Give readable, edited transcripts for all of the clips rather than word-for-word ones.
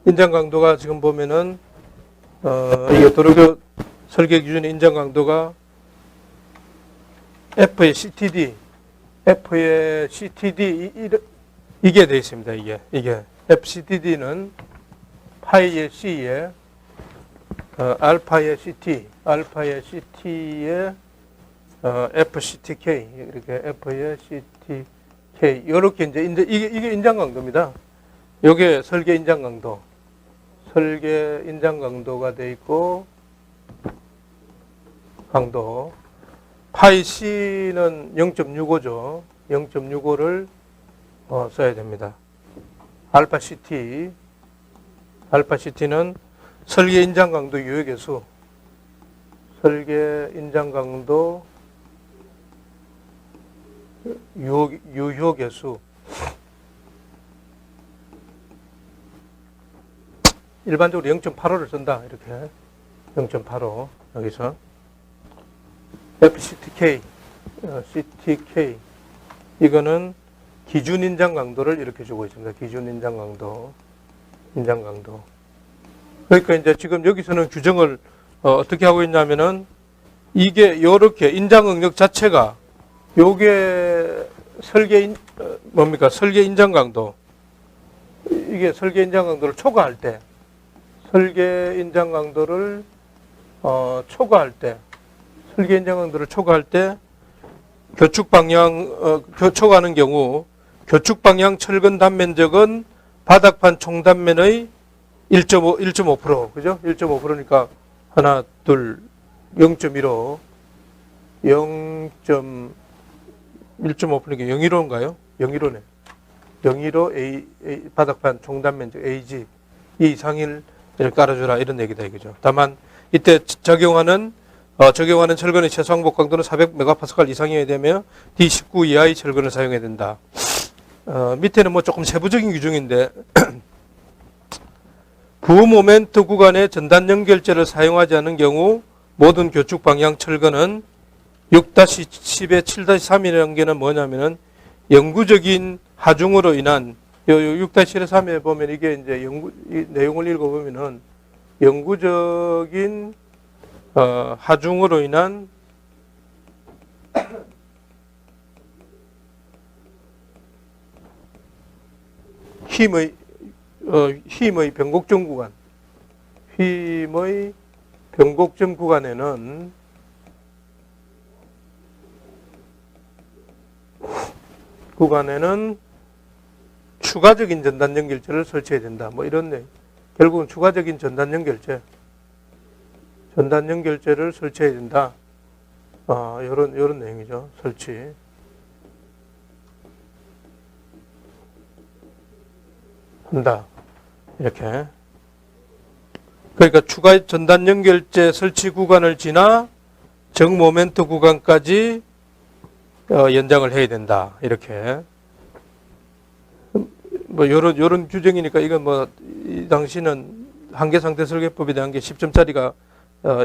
인장 강도가 지금 보면은 이게 도로교 설계 기준의 인장 강도가 F의 CTD, F의 CTD 이게 되어 있습니다. 이게 FCTD는 파이의 C에 알파의 CT, 알파의 CT에 FCTK 이렇게 F의 CTK 이렇게 이제 이게 인장 강도입니다. 요게 설계 인장 강도, 설계 인장 강도가 돼 있고 강도 파이 C는 0.65죠. 0.65를 써야 됩니다. 알파 CT, 알파 CT는 설계 인장 강도 유효계수, 설계 인장 강도 유효계수. 일반적으로 0.85를 쓴다. 이렇게 0.85 여기서 FCTK, CTK 이거는 기준 인장 강도를 이렇게 주고 있습니다. 기준 인장 강도, 인장 강도. 그러니까 이제 지금 여기서는 규정을 어떻게 하고 있냐면은 이게 요렇게 인장 응력 자체가 요게 설계 설계 인장 강도, 이게 설계 인장 강도를 초과할 때, 설계 인장 강도를 초과할 때, 설계 인장 강도를 초과할 때 교축 방향 초과하는 경우 교축 방향 철근 단면적은 바닥판 총 단면의 1.5%, 그죠? 1.5%니까 하나, 둘, 0.15, 1.5%니까 0.15인가요? 0.15네. 0.15 A 바닥판 총 단면적 AG 이 이상을 깔아주라 이런 얘기다 이거죠. 다만 이때 적용하는 철근의 최소 항복 강도는 400메가파스칼 이상이어야 되며 D19 이하의 철근을 사용해야 된다. 밑에는 뭐 조금 세부적인 규정인데 부모멘트 구간에 전단 연결제를 사용하지 않은 경우 모든 교축 방향 철근은 6-10의 7-3이라는 게 뭐냐면은 영구적인 하중으로 인한 6-7-3에 보면 이게 이제 이 내용을 읽어보면은 영구적인 하중으로 인한 힘의 변곡점 구간, 힘의 변곡점 구간에는 추가적인 전단 연결체를 설치해야 된다. 뭐 이런 내용. 결국은 추가적인 전단 연결체를 설치해야 된다. 요런 내용이죠. 설치. 한다. 이렇게. 그러니까 추가 전단 연결제 설치 구간을 지나 정모멘트 구간까지 연장을 해야 된다. 이렇게. 뭐 요런 규정이니까 이건 뭐 이 당시는 한계상태 설계법에 대한 게 10점짜리가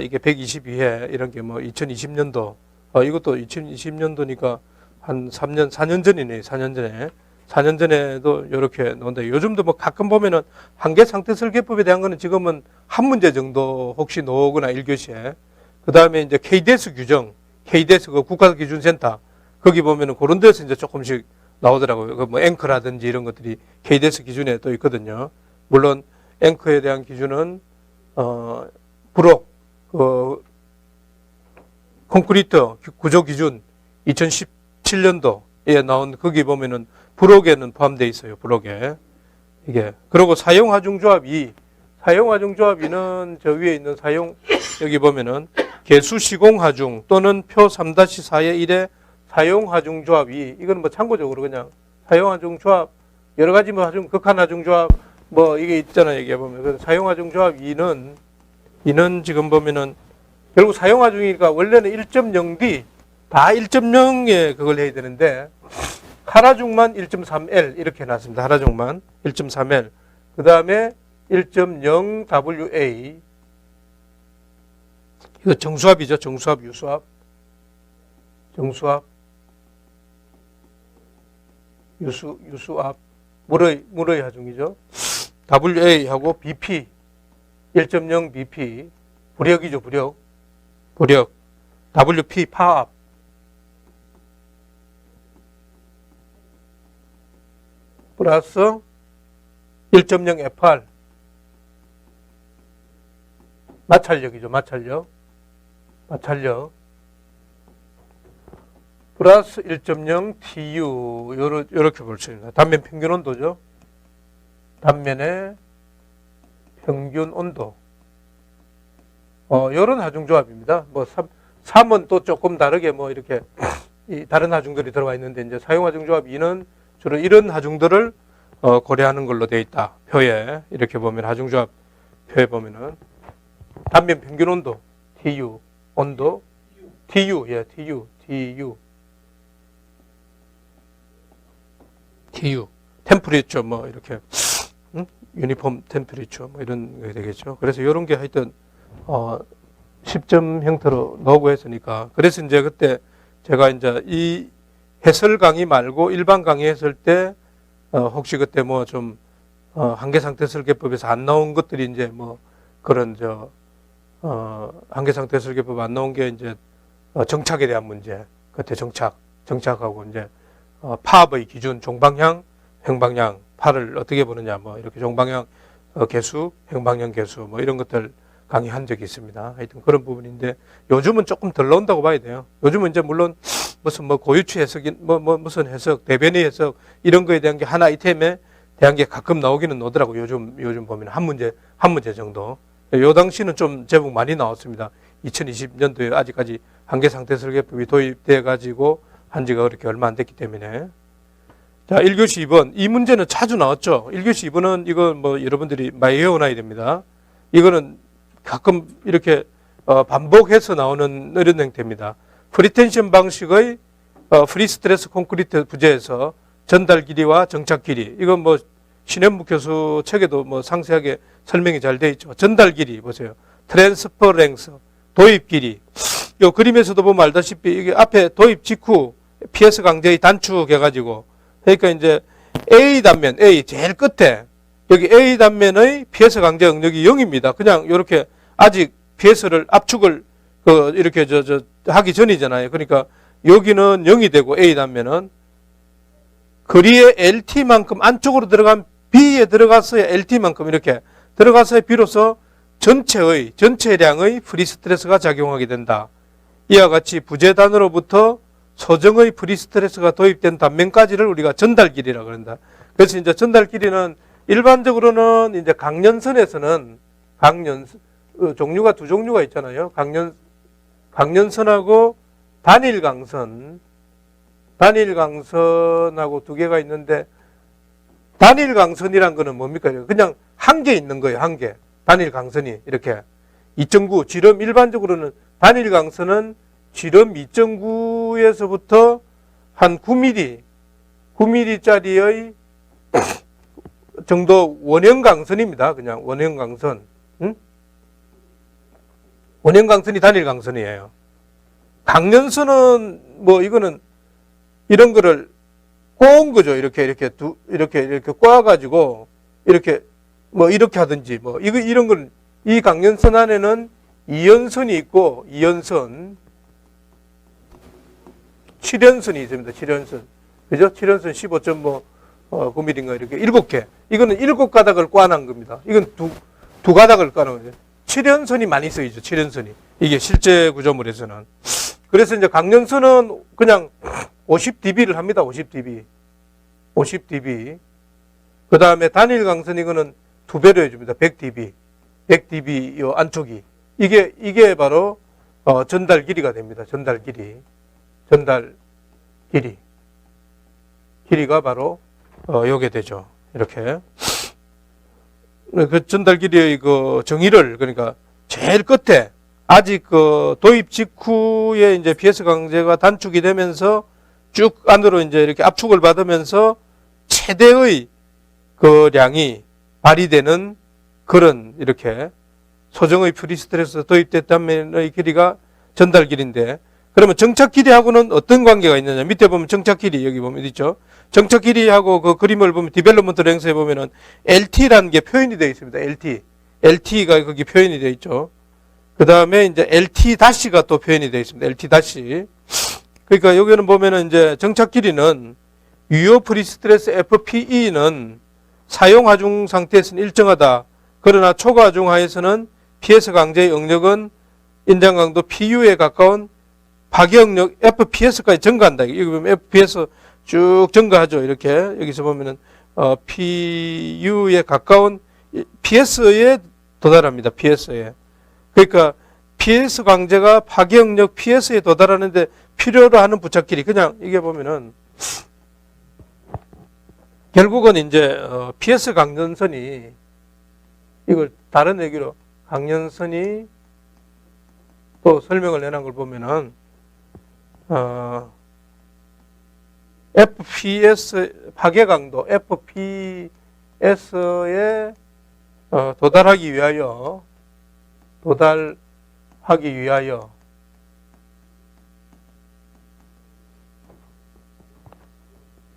이게 122회 이런 게 뭐 2020년도 이것도 2020년도니까 한 4년 전이네요. 4년 전에. 4년 전에도 이렇게 나온다. 요즘도 뭐 가끔 보면은 한계상태 설계법에 대한 거는 지금은 한 문제 정도 혹시 나오거나 1교시에. 그 다음에 이제 KDS 규정, KDS 그 국가기준센터 거기 보면은 그런 데서 이제 조금씩 나오더라고요. 그 뭐 앵커라든지 이런 것들이 KDS 기준에 또 있거든요. 물론 앵커에 대한 기준은 부록 콘크리트 구조 기준 2017년도에 나온 거기 보면은 부록에는 포함되어 있어요. 부록에 이게 그리고 사용 하중 조합 2, 사용 하중 조합 2는 저 위에 있는 여기 보면은 개수 시공 하중 또는 표 3-4의 1의 사용 하중 조합 2, 이거는 뭐 참고적으로 그냥 사용 하중 조합 여러 가지 뭐 하중 극한 하중 조합 뭐 이게 있잖아요. 이게 보면 사용 하중 조합 2는 지금 보면은 결국 사용 하중이니까 원래는 1.0D 다 1.0에 그걸 해야 되는데 하나중만 1.3L 이렇게 해놨습니다. 하나중만 1.3L. 그 다음에 1.0WA 이거 정수압이죠. 정수압, 유수압, 정수압, 유수압, 물의 하중이죠. WA하고 BP 1.0 BP 부력이죠, 부력. WP 파압 플러스 1.0 FR 마찰력이죠, 마찰력 플러스 1.0 TU 요렇게 볼 수 있습니다. 단면 평균 온도죠. 단면의 평균 온도. 요런 하중조합입니다. 뭐 3은 또 조금 다르게 뭐 이렇게 다른 하중들이 들어가 있는데 이제 사용 하중조합 2는 주로 이런 하중들을 고려하는 걸로 되어 있다. 표에 이렇게 보면 하중조합 표에 보면은 단면 평균 온도 TU 온도 TU 템퍼리처 뭐 이렇게 유니폼 템퍼리처 뭐 이런 게 되겠죠. 그래서 이런 게 하여튼 10점 형태로 넣고 했으니까 그래서 이제 그때 제가 이제 이 해설 강의 말고 일반 강의 했을 때 혹시 그때 뭐 좀 한계상태 설계법에서 안 나온 것들이 이제 뭐 그런 한계상태 설계법 안 나온 게 이제 정착에 대한 문제 그때 정착하고 이제 파압의 기준 종방향 횡방향 파를 어떻게 보느냐 뭐 이렇게 종방향 개수 횡방향 개수 뭐 이런 것들 강의한 적이 있습니다. 하여튼 그런 부분인데 요즘은 조금 덜 나온다고 봐야 돼요. 요즘은 이제 물론 무슨 뭐 고유치 해석인 무슨 해석 대변의 해석 이런 거에 대한 게 하나 아이템에 대한 게 가끔 나오기는 나오더라고. 요즘 보면 한 문제 정도. 요 당시는 좀 제법 많이 나왔습니다. 2020년도에 아직까지 한계상태 설계법이 도입돼 가지고 한 지가 그렇게 얼마 안 됐기 때문에. 자, 1교시 2번. 이 문제는 자주 나왔죠. 1교시 2번은 이거 뭐 여러분들이 많이 외워놔야 됩니다. 이거는 가끔 이렇게 반복해서 나오는 이런 형태입니다. 프리텐션 방식의 프리스트레스 콘크리트 부재에서 전달 길이와 정착 길이. 이건 뭐 신현무 교수 책에도 뭐 상세하게 설명이 잘 되어 있죠. 전달 길이 보세요. 트랜스퍼 랭스, 도입 길이. 이 그림에서도 보면 알다시피 이게 앞에 도입 직후 PS 강제의 단축해가지고 그러니까 이제 A 단면, A 제일 끝에 여기 A 단면의 PS 강제 응력이 0입니다. 그냥 이렇게 아직 PS를 압축을 이렇게 하기 전이잖아요. 그러니까 여기는 0이 되고 A 단면은 거리의 LT만큼 안쪽으로 들어간 B에 들어가서야 LT만큼 이렇게 들어가서야 비로소 전체량의 프리스트레스가 작용하게 된다. 이와 같이 부재단으로부터 소정의 프리스트레스가 도입된 단면까지를 우리가 전달 길이라고 그런다. 그래서 이제 전달 길이는 일반적으로는 이제 강연선에서는 종류가 두 종류가 있잖아요. 강연선하고 단일강선하고 두 개가 있는데 단일강선이란 거는 뭡니까? 그냥 한 개 있는 거예요. 한 개. 단일강선이 이렇게 2.9 지름 일반적으로는 단일강선은 지름 2.9에서부터 한 9mm짜리의 정도 원형강선입니다. 그냥 원형강선. 원형강선이 단일강선이에요. 강연선은 뭐 이거는 이런 거를 꼬은 거죠. 이렇게 꼬아가지고 이렇게 뭐 이렇게 하든지 뭐 이런 걸 이 강연선 안에는 2연선이 있고 2연선 7연선이 있습니다. 7연선. 그죠? 7연선 15.9mm인가 이렇게 7개. 이거는 7가닥을 꽈놓은 겁니다. 이건 두 가닥을 꽈놓은 거죠. 7연선이 많이 쓰이죠. 7연선이. 이게 실제 구조물에서는. 그래서 이제 강연선은 그냥 50dB를 합니다. 50dB. 50dB. 그 다음에 단일 강선 이거는 2배로 해줍니다. 100dB. 100dB 요 안쪽이. 이게 바로 전달 길이가 됩니다. 전달 길이. 길이가 바로 요게 되죠. 이렇게. 그 전달 길이의 그 정의를 그러니까 제일 끝에 아직 그 도입 직후에 이제 PS 강제가 단축이 되면서 쭉 안으로 이제 이렇게 압축을 받으면서 최대의 그 량이 발휘되는 그런 이렇게 소정의 프리스트레스 도입됐다면의 길이가 전달 길인데 그러면 정착 길이하고는 어떤 관계가 있느냐? 밑에 보면 정착 길이 여기 보면 있죠. 정착 길이하고 그 그림을 보면 디벨롭먼트 랭스에 보면은 LT라는 게 표현이 되어 있습니다. LT가 거기 표현이 되어 있죠. 그 다음에 이제 LT 다시가 또 표현이 되어 있습니다. LT 다시. 그러니까 여기는 보면은 이제 정착 길이는 유효 프리스트레스 FPE는 사용 하중 상태에서는 일정하다. 그러나 초과 하중 하에서는 PS 강제의 응력은 인장 강도 PU에 가까운 파괴응력 FPS까지 증가한다. 여기 보면 FPS 쭉 증가하죠. 이렇게 여기서 보면은 PU에 가까운 PS에 도달합니다. PS에. 그러니까 PS 강제가 파괴응력 PS에 도달하는데 필요로 하는 부착길이 그냥 이게 보면은 결국은 이제 PS 강전선이 이걸 다른 얘기로 강연선이 또 설명을 해놓은 걸 보면은 FPS 파괴 강도 FPS에 도달하기 위하여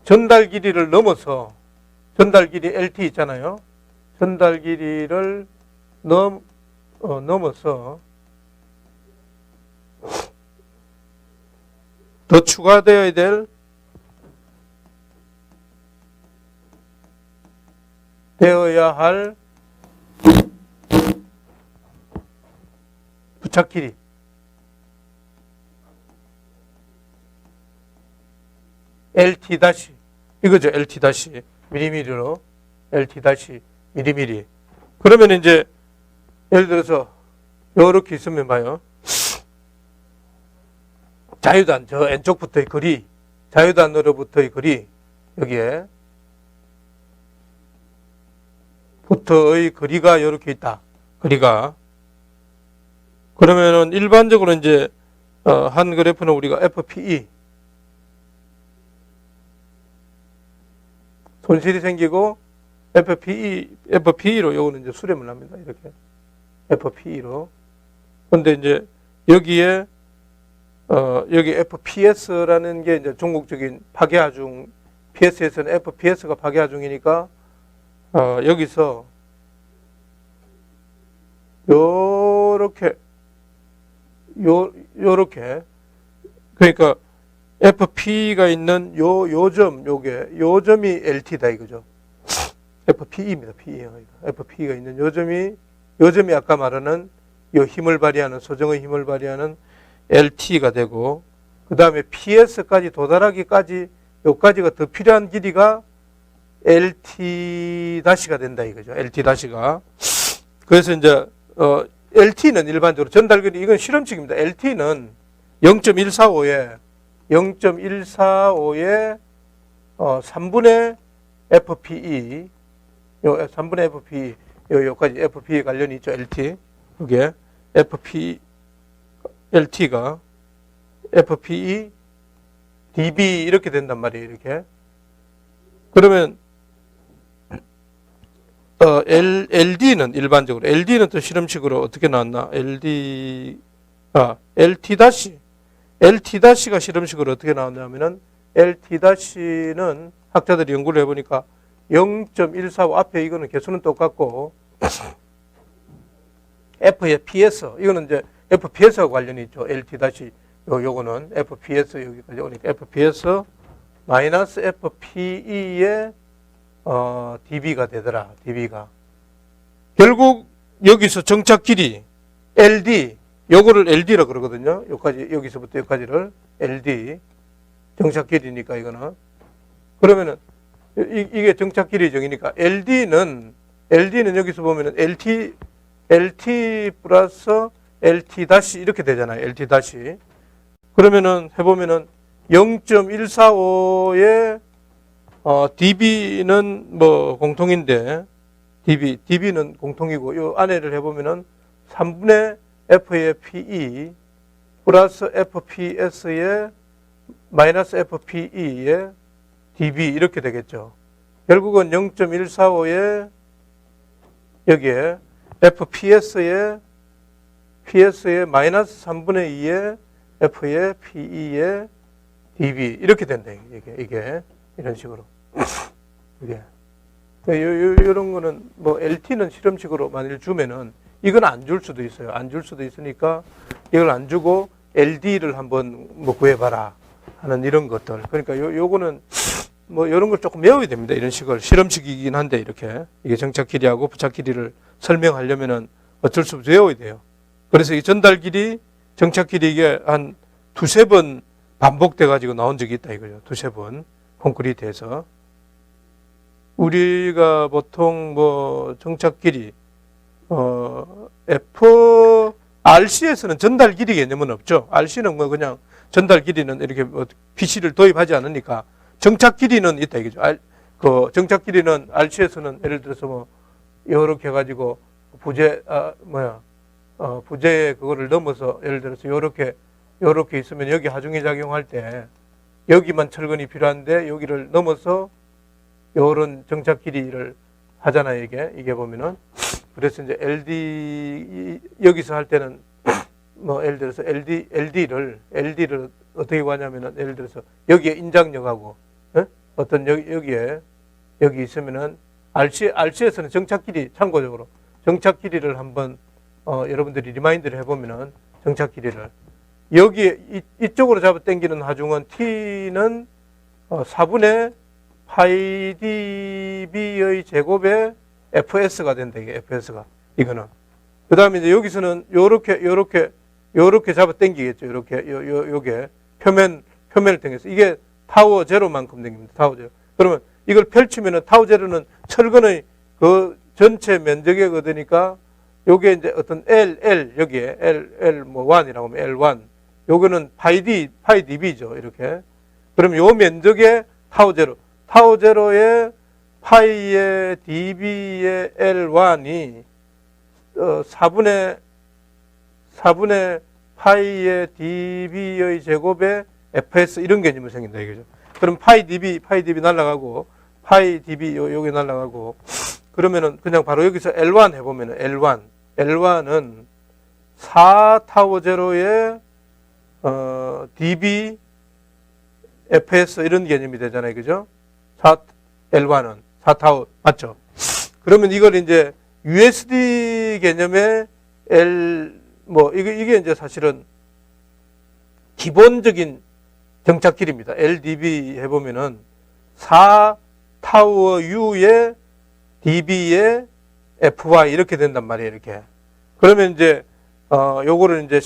전달 길이를 넘어서 전달 길이 LT 있잖아요. 전달 길이를 넘어서 더 추가되어야 될 되어야 할 부착 길이 LT 다시 이거죠. LT 다시 미리미리로 LT 다시 미리미리. 그러면 이제 예를 들어서 이렇게 있으면 봐요. 자유단 저 왼쪽부터의 거리, 자유단으로부터의 거리 여기에 부터의 거리가 이렇게 있다. 거리가 그러면은 일반적으로 이제 한 그래프는 우리가 FPE 손실이 생기고 FPE로 요거는 이제 수렴을 합니다. 이렇게 FPE로. 근데 이제 여기에 여기 FPS라는 게 이제 종국적인 파괴하중 PS에서는 FPS가 파괴하중이니까 여기서 요렇게 그러니까 FP가 있는 요 점이 LT다 이거죠. FPE입니다. PE. FP가 있는 요 점이 아까 말하는 요 힘을 발휘하는 소정의 힘을 발휘하는 LT가 되고 그 다음에 PS까지 도달하기까지 요까지가 더 필요한 길이가 LT-가 된다 이거죠. LT-가. 그래서 이제 LT는 일반적으로 전달 길이 이건 실험칙입니다. LT는 0.145에 3분의 FPE 요 3분의 FPE 요까지 FPE 관련이 있죠. LT 이게 LT가 FPE dB 이렇게 된단 말이에요. 이렇게. 그러면 LD는 일반적으로 LD는 또 실험식으로 어떻게 나왔나? LT-가 실험식으로 어떻게 나왔냐면은 LT-는 학자들이 연구를 해보니까 0.145 앞에 이거는 개수는 똑같고 F의 PS 이거는 이제 FPS와 관련이 있죠. LT- 요거는 FPS 여기까지 오니까 FPS 마이너스 FPE의 dB가 되더라. dB가 결국 여기서 정착 길이 LD 요거를 LD라 그러거든요. 여기까지 여기서부터 여기까지를 LD 정착 길이니까 이거는 그러면은 이게 정착 길이 정이니까 LD는 여기서 보면은 LT 플러스 LT 다시 이렇게 되잖아요. LT 다시. 그러면은 해보면은 0.145의 dB는 뭐 공통인데 dB는 공통이고 요 안에를 해보면은 3분의 F의 PE 플러스 FPS의 마이너스 FPE의 dB 이렇게 되겠죠. 결국은 0.145의 여기에 FPS의 마이너스 3분의 2의 F에 PE에 DB 이렇게 된다. 이게 이런 식으로. 이게. 이런 거는 뭐 LT는 실험식으로 만일 주면은 이건 안 줄 수도 있어요. 안 줄 수도 있으니까 이걸 안 주고 LD를 한번 뭐 구해봐라 하는 이런 것들. 그러니까 요거는 뭐 이런 걸 조금 외워야 됩니다. 이런 식을 실험식이긴 한데 이렇게 이게 정착 길이하고 부착 길이를 설명하려면은 어쩔 수 없이 외워야 돼요. 그래서 이 전달 길이, 정착 길이 이게 한 두세 번 반복돼 가지고 나온 적이 있다 이거죠. 두세 번 콘크리트에서. 우리가 보통 뭐 정착 길이 RC에서는 전달 길이 개념은 없죠. RC는 뭐 그냥 전달 길이는 이렇게 뭐 PC를 도입하지 않으니까 정착 길이는 있다 이거죠. 그 정착 길이는 RC에서는 예를 들어서 뭐 요렇게 해가지고 부재의 그거를 넘어서 예를 들어서 요렇게 있으면 여기 하중이 작용할 때 여기만 철근이 필요한데 여기를 넘어서 요런 정착 길이를 하잖아요, 이게 보면은. 그래서 이제 LD, 여기서 할 때는, 뭐, 예를 들어서 LD를 어떻게 구하냐면은, 예를 들어서 여기에 인장력하고, 어떤 여기 있으면은, RC에서는 정착 길이, 참고적으로, 정착 길이를 한번, 여러분들이 리마인드를 해보면은, 정착 길이를. 여기에, 이쪽으로 잡아 당기는 하중은 T는 4분의 파이 dB의 제곱에 FS가 된다. 이게 FS가. 이거는. 그 다음에 이제 여기서는 요렇게 잡아 당기겠죠. 요게 표면을 당겨서. 이게 타워 제로만큼 당깁니다. 타워 제로. 그러면 이걸 펼치면은 타워 제로는 철근의 그 전체 면적에 거드니까 요게 이제 어떤 여기에 뭐 1이라고 하면 L1. 요거는 파이 dB죠. 이렇게. 그러면 요 면적에 타워 제로. 타워 제로의 파이의 dB의 L1이 4분의 파이의 dB의 제곱에 fs 이런 개념이 생긴다 이거죠. 그럼 파이 dB 날라가고 파이 dB 여기 날라가고 그러면은 그냥 바로 여기서 L1 해보면은 L1은 4 타워 제로의 dB fs 이런 개념이 되잖아요, 그죠? L1은 4타워 맞죠? 그러면 이걸 이제 USD 개념의 이게 이제 사실은 기본적인 정착 길이입니다. LDB 해보면은 4타워 U의 dB의 FY 이렇게 된단 말이에요, 이렇게. 그러면 이제 요거를 이제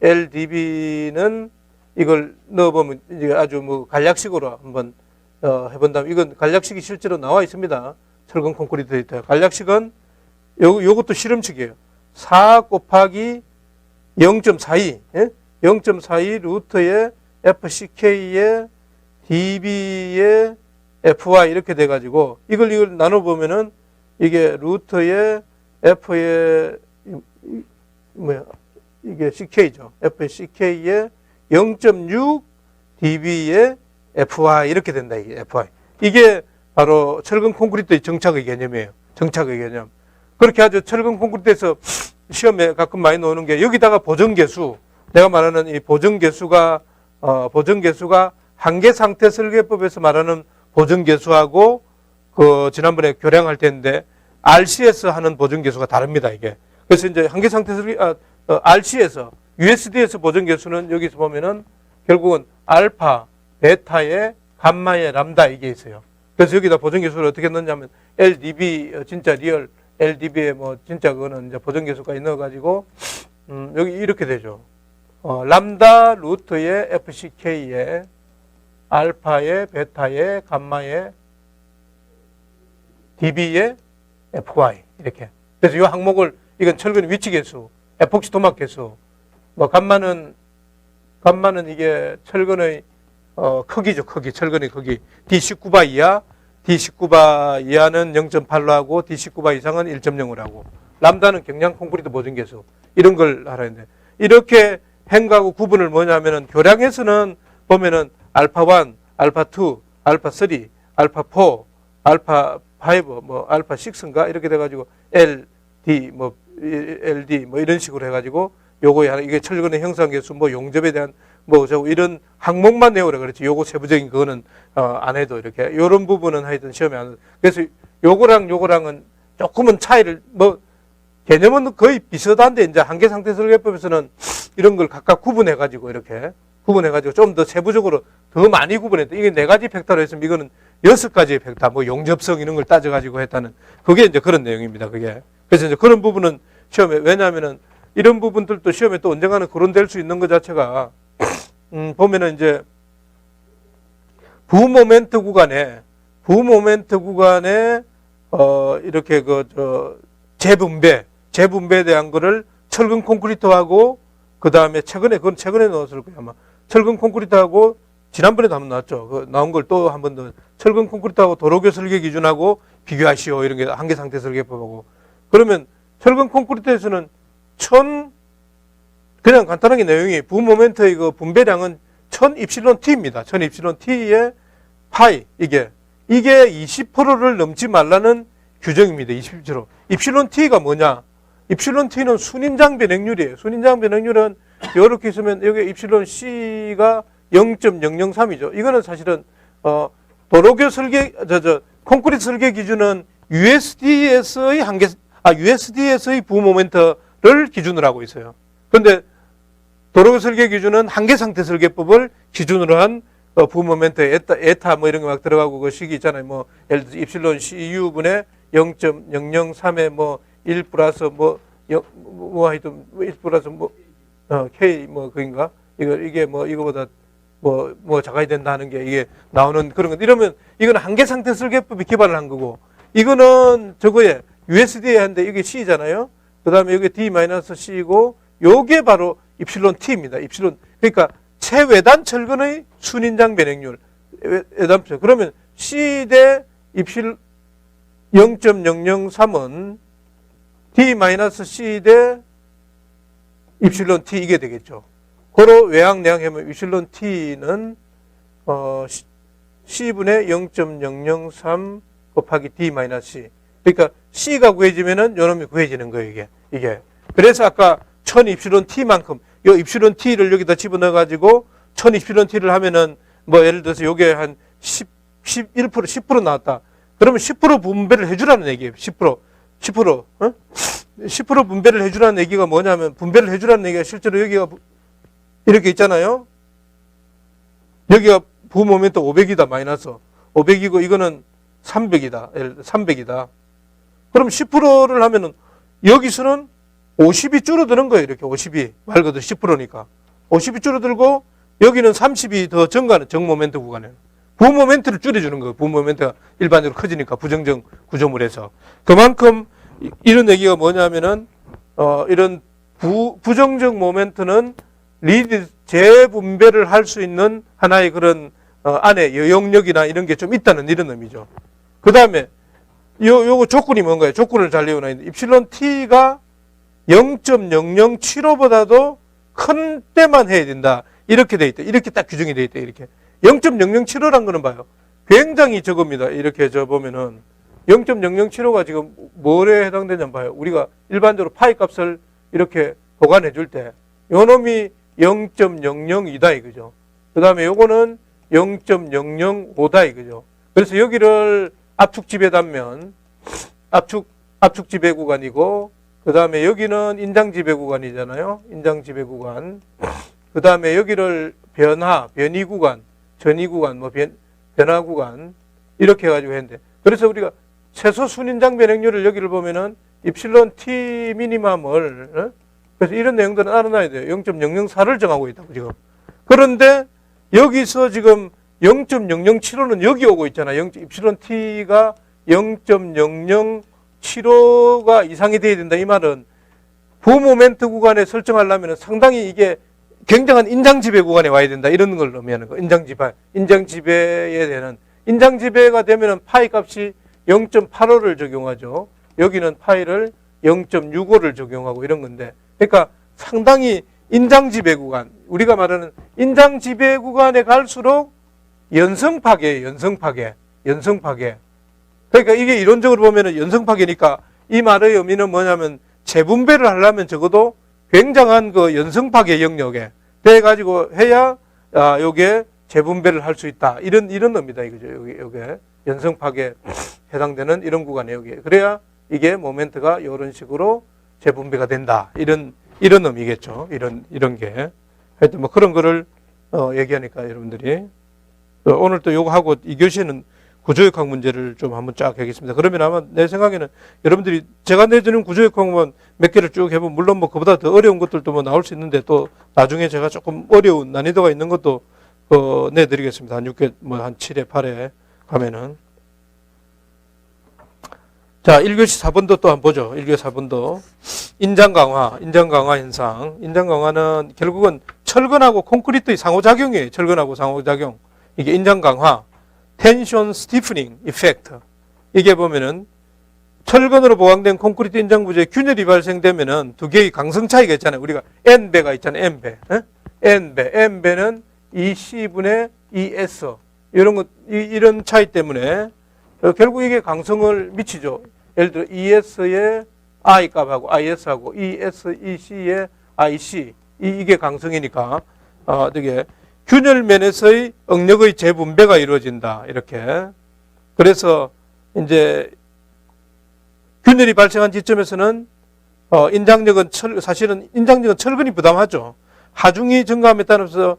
LDB는 이걸 넣어보면 이제 아주 뭐 간략식으로 한번 해본다면 이건 간략식이 실제로 나와 있습니다. 철근 콘크리트 데이터. 간략식은 요것도 실험식이에요. 4 곱하기 0.42 예? 0.42 루트의 FCK의 dB의 FY 이렇게 돼가지고 이걸 나눠보면은 이게 루트의 F의 이게 CK죠. F의 CK의 0.6 dB의 FY 이렇게 된다. 이게 FY. 이게 바로 철근 콘크리트의 정착의 개념이에요. 정착의 개념. 그렇게 하죠. 철근 콘크리트에서 시험에 가끔 많이 나오는 게 여기다가 보정계수. 내가 말하는 이 보정계수가 한계 상태 설계법에서 말하는 보정계수하고 그 지난번에 교량할 때인데 RC에서 하는 보정계수가 다릅니다. 이게. 그래서 이제 한계 상태 설계 RC에서 USD에서 보정계수는 여기서 보면은 결국은 알파, 베타의 감마의 람다 이게 있어요. 그래서 여기다 보정계수를 어떻게 넣냐면 LDB 진짜 리얼 LDB에 뭐 진짜 그거는 이제 보정계수까지 넣어가지고 여기 이렇게 되죠. 람다 루트의 FCK의 알파의 베타의 감마의 dB의 FY 이렇게. 그래서 이 항목을 이건 철근 위치계수, 에폭시 도막계수. 뭐 감마는 이게 철근의 크기죠. 크기. 철근의 크기. D19바 이하, D19바 이하는 0.8로 하고 D19바 이상은 1.0으로 하고 람다는 경량 콘크리트 보정계수. 이런 걸 알아야 돼. 이렇게 행가하고 구분을 뭐냐면은 교량에서는 보면은 알파1, 알파2, 알파3, 알파4, 알파5, 뭐 알파6인가 이렇게 돼 가지고 LD 뭐 이런 식으로 해 가지고 요거에 하나, 이게 철근의 형상계수, 뭐 용접에 대한 뭐 저 이런 항목만 내오라 그랬지. 요거 세부적인 그거는 안 해도 이렇게 요런 부분은 하여튼 시험에 안. 그래서 요거랑은 조금은 차이를 뭐 개념은 거의 비슷한데 이제 한계상태설계법에서는 이런 걸 각각 구분해 가지고 이렇게 구분해 가지고 좀 더 세부적으로 더 많이 구분했다. 이게 4가지 벡터로 했으면 이거는 6가지의 벡터, 뭐 용접성 이런 걸 따져 가지고 했다는 그게 이제 그런 내용입니다. 그게. 그래서 이제 그런 부분은 시험에 왜냐하면은 이런 부분들도 시험에 또 언젠가는 거론될 수 있는 것 자체가 보면은 이제 부모멘트 구간에 이렇게 재분배에 대한 거를 철근 콘크리트하고 그 다음에 그건 최근에 넣었을 거예요 아마. 철근 콘크리트하고 지난번에도 한번 나왔죠. 그 나온 걸 또 한 번 더 철근 콘크리트하고 도로교 설계 기준하고 비교하시오 이런 게 한계상태 설계법하고. 그러면 철근 콘크리트에서는 그냥 간단하게 내용이 부모멘트의 그 분배량은 1000 입실론 t입니다. 1000 입실론 t의 파이 이게 20%를 넘지 말라는 규정입니다. 20%. 입실론 t가 뭐냐? 입실론 t는 순인장 변액률이에요. 순인장 변액률은 이렇게 있으면 여기 입실론 c가 0.003이죠. 이거는 사실은 도로교 설계 콘크리트 설계 기준은 USDS의 부모멘트를 기준으로 하고 있어요. 그런데 도로교 설계 기준은 한계상태 설계법을 기준으로 한 부모멘트 에타 뭐 이런 거 막 들어가고 그 식이 있잖아요. 뭐 예를 들어서 입실론 CU분의 0.003에 뭐 1 플러스 하여튼 1 플러스 K 뭐 그인가? 이게 뭐 이거보다 뭐 작아야 된다는 게 이게 나오는 그런 것. 이러면 이거는 한계상태 설계법이 기반을 한 거고 이거는 저거에 USD에 한데 이게 C잖아요. 그 다음에 여기 D-C이고 요게 바로 입실론 T입니다. 입실론. 그러니까 최외단 철근의 순인장 변액률. 외단표. 그러면 C 대 입실 0.003은 D-C 대 입실론 T 이게 되겠죠. 고로 외항 내항하면 입실론 T는 C분의 0.003 곱하기 D-C. 그러니까 C가 구해지면은 요놈이 구해지는 거예요, 이게. 그래서 아까 1000 입실론 T만큼 요 입실론 T를 여기다 집어넣어 가지고 1000 입실론 T를 하면은 뭐 예를 들어서 요게 한 10% 나왔다. 그러면 10% 분배를 해 주라는 얘기예요. 10%. 10% 분배를 해 주라는 얘기가 뭐냐면 분배를 해 주라는 얘기가 실제로 여기가 이렇게 있잖아요. 여기가 부모멘트 500이다 마이너스 500이고 이거는 300이다. 300이다. 그럼 10%를 하면은 여기서는 50이 줄어드는 거예요. 이렇게 50이 말 그대로 10%니까 50이 줄어들고 여기는 30이 더 증가하는 정모멘트 구간에 부모멘트를 줄여주는 거예요. 부모멘트가 일반적으로 커지니까 부정적 구조물에서 그만큼 이런 얘기가 뭐냐면은 이런 부정적 모멘트는 리드 재분배를 할 수 있는 하나의 그런 안에 영역이나 이런 게 좀 있다는 이런 의미죠. 그 다음에 요거 조건이 뭔가요? 조건을 잘 내어놔 있는데 입실론 T가 0.007호보다도 큰 때만 해야 된다. 이렇게 돼 있다. 이렇게 딱 규정이 돼 있다. 이렇게 0.007호란 거는 봐요. 굉장히 적습니다. 이렇게 보면은 0.007호가 지금 뭐에 해당되냐면 봐요. 우리가 일반적으로 파이 값을 이렇게 보관해 줄 때 요놈이 0.002다 이거죠. 그 다음에 요거는 0.005다 이거죠. 그래서 여기를 압축 지배 단면 압축 지배 구간이고 그 다음에 여기는 인장 지배 구간이잖아요. 인장 지배 구간. 그 다음에 여기를 변이 구간, 전이 구간, 변화 구간 이렇게 해가지고 했는데 그래서 우리가 최소 순인장 변액률을 여기를 보면은 입실론 T 미니멈을 그래서 이런 내용들은 알아놔야 돼요. 0.004를 정하고 있다고 지금. 그런데 여기서 지금 0.007호는 여기 오고 있잖아요. 입실론 T가 0.007호가 이상이 돼야 된다. 이 말은 부모멘트 구간에 설정하려면 상당히 이게 굉장한 인장지배 구간에 와야 된다. 이런 걸 의미하는 거. 인장지배에 대한 인장지배가 되면은 파이 값이 0.85를 적용하죠. 여기는 파이를 0.65를 적용하고 이런 건데. 그러니까 상당히 인장지배 구간, 우리가 말하는 인장지배 구간에 갈수록 연성파괴예요. 연성파괴. 그러니까 이게 이론적으로 보면은 연성파괴니까 이 말의 의미는 뭐냐면 재분배를 하려면 적어도 굉장한 그 연성파괴 영역에 돼가지고 해야 요게 재분배를 할 수 있다. 이런 의미다 이거죠. 요게 연성파괴 해당되는 이런 구간에 여기. 그래야 이게 모멘트가 이런 식으로 재분배가 된다. 이런 의미겠죠. 이런 게. 하여튼 뭐 그런 거를 얘기하니까 여러분들이 오늘 또 요거 하고 2교시에는 구조역학 문제를 좀 한번 쫙 하겠습니다. 그러면 아마 내 생각에는 여러분들이 제가 내주는 구조역학만 몇 개를 쭉 해보면 물론 뭐 그보다 더 어려운 것들도 뭐 나올 수 있는데 또 나중에 제가 조금 어려운 난이도가 있는 것도 내드리겠습니다. 한 6개, 뭐 한 7회, 8회 가면은. 자, 1교시 4번도 또 한번 보죠. 1교시 4번도. 인장 강화 현상. 인장 강화는 결국은 철근하고 콘크리트의 상호작용이에요. 철근하고 상호작용. 이게 인장 강화. 텐션 스티프닝 이펙트. 이게 보면은 철근으로 보강된 콘크리트 인장 부재에 균열이 발생되면은 두 개의 강성 차이가 있잖아요. 우리가 N배가 있잖아요. N배. N배는 EC분의 ES. 이런 차이 때문에 결국 이게 강성을 미치죠. 예를 들어 ES의 I 값하고 IS하고 EC의 IC. 이게 강성이니까 되게 균열면에서의 응력의 재분배가 이루어진다. 이렇게. 그래서 이제 균열이 발생한 지점에서는 사실은 인장력은 철근이 부담하죠. 하중이 증가함에 따라서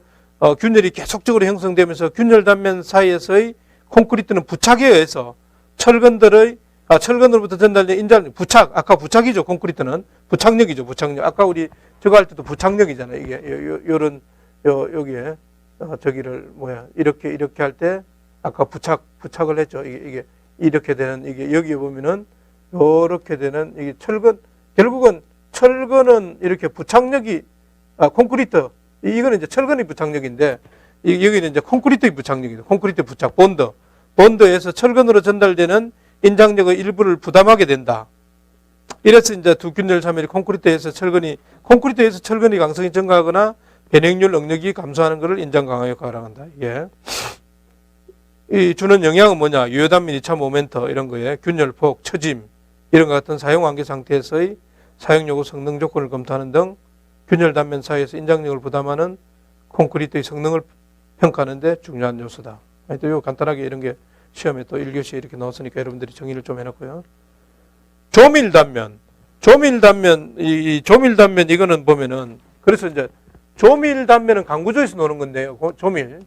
균열이 계속적으로 형성되면서 균열 단면 사이에서의 콘크리트는 부착에 의해서 철근으로부터 전달된 부착, 아까 부착이죠. 콘크리트는 부착력이죠. 부착력. 아까 우리 저거 할 때도 부착력이잖아요. 이게 여기에 저기를 이렇게 할 때 아까 부착을 했죠. 이게 이렇게 되는 이게 여기에 보면은 이렇게 되는 이게 결국은 철근은 이렇게 부착력이 콘크리트 이거는 이제 철근의 부착력인데 여기는 이제 콘크리트의 부착력이죠. 콘크리트 부착 본드에서 철근으로 전달되는 인장력의 일부를 부담하게 된다. 이래서 이제 두 균열 사멸이 콘크리트에서 철근이 강성이 증가하거나 변형률 응력이 감소하는 것을 인장 강화 효과라고 한다. 이게 이 주는 영향은 뭐냐? 유효단면 2차 모멘트 이런 거에 균열폭, 처짐 이런 것 같은 사용 완계 상태에서의 사용 요구 성능 조건을 검토하는 등 균열 단면 사이에서 인장력을 부담하는 콘크리트의 성능을 평가하는 데 중요한 요소다. 또 요 간단하게 이런 게 시험에 또 1교시에 이렇게 나왔으니까 여러분들이 정의를 좀 해놨고요. 조밀 단면 이거는 보면은 그래서 이제 조밀 단면은 강구조에서 노는 건데요. 조밀.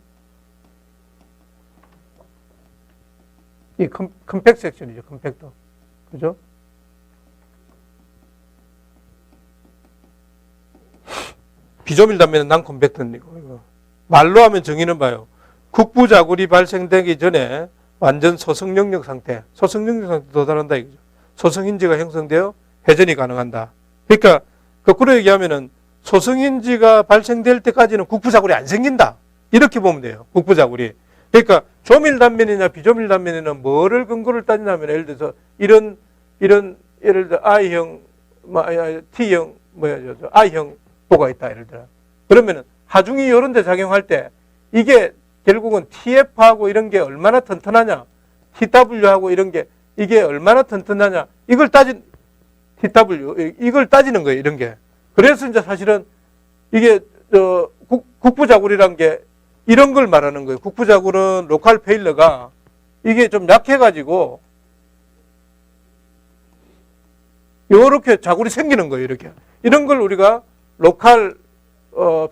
이 컴팩트 섹션이죠. 컴팩트. 그죠? 비조밀 단면은 난 컴팩트이고 말로 하면 정의는 봐요. 국부 자굴이 발생되기 전에 완전 소성영역 상태. 소성영역 상태 도달한다 이거죠. 소성인지가 형성되어 회전이 가능한다. 그러니까 거꾸로 얘기하면은 소성인지가 발생될 때까지는 국부자굴이 안 생긴다. 이렇게 보면 돼요. 국부자굴이. 그러니까 조밀 단면이냐 비조밀 단면에는 뭐를 근거를 따지냐면 예를 들어서 이런 예를 들어 I형 T형 I형 보가 있다 예를 들어. 그러면은 하중이 이런 데 작용할 때 이게 결국은 TF하고 이런 게 얼마나 튼튼하냐 TW하고 이런 게 이게 얼마나 튼튼하냐 이걸 따지는 거예요. 이런 게. 그래서 이제 사실은 이게 국부자굴이란 게 이런 걸 말하는 거예요. 국부자굴은 로컬 페일러가 이게 좀 약해가지고 요렇게 자굴이 생기는 거예요. 이렇게. 이런 걸 우리가 로컬